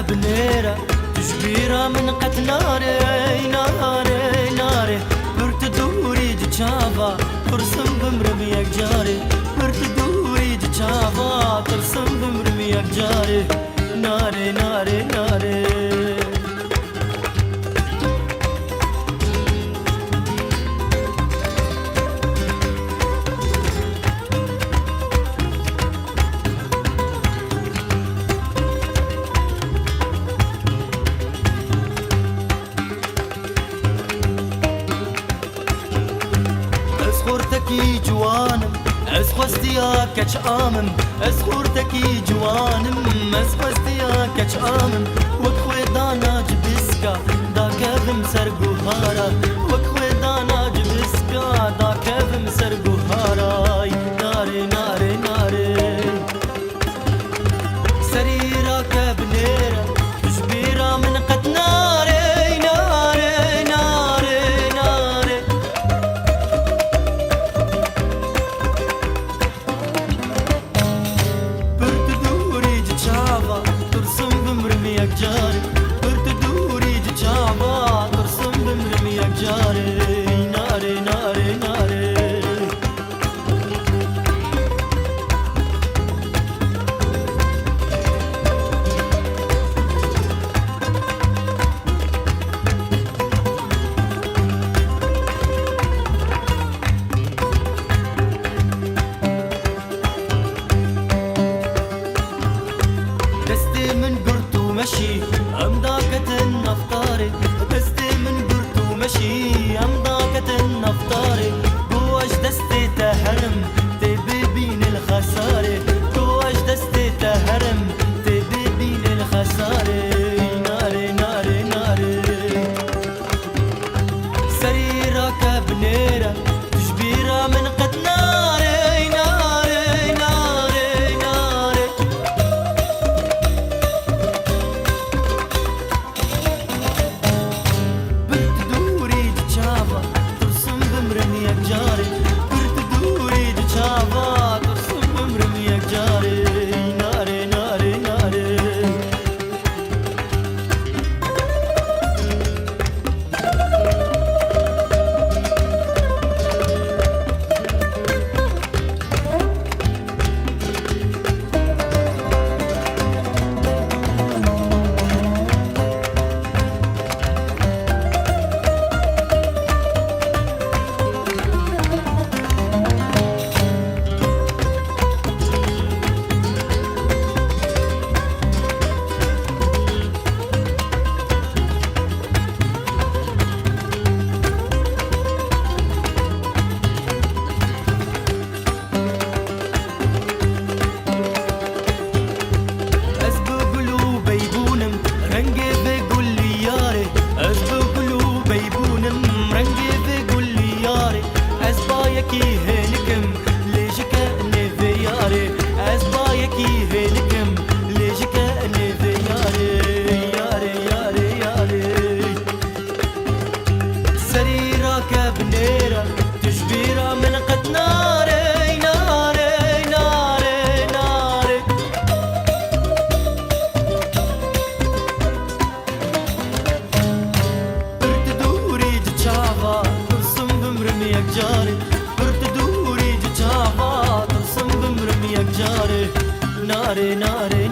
بنيرة تشبيرة من قد ناري ناري ناري برت دوري جتشافا ترسم بمرميك جاري برت دوري جتشافا ترسم بمرميك جاري ناري ناري ناري اسخورتكي جوانم اسخوستيا كش آمم اسخورتكي جوانم اسخوستيا كش آمم وكوي دانا جبسكا دا كذم سرقوهارا وكوي دانا جبسكا دا كذم سرقوهارا ناري ناري ناري سريرا كبنيرا تشبيرا من قد ناري ناري ناري ناري برت دوري جتشافا ترسم بمرميك جاري برت دوري جتشافا ترسم بمرميك جاري ناري ناري ناري دستي من قرط ومشي أمضاكة النفطاري دستي من قرط ومشي أمضاكة النفطاري قواش دستي تهرم تبي بين الخساري قواش دستي تهرم تبي بين الخساري ناري ناري ناري سريرة كبنيرة تشبيرة من قد ناري ناري ناري ناري برت دوري جتشافا ترسم بمرميك جاري برت دوري جتشافا ترسم بمرميك جاري ناري ناري ناري أسبوقلو بيبونم رنجي بيقول لي ياري أسبوقلو بيبونم رنجي بيقول لي ياري أسبايكي هينكم ليش كأني في ياري أسبايكي هينكم ليش كأني في ياري ياري ياري ياري سريرة كبنيرة تشبيرة من قد ناري ناري ناري ناري برت دوري جتشافا ترسم بمرميك جاري برت دوري جتشافا ترسم بمرميك جاري ناري ناري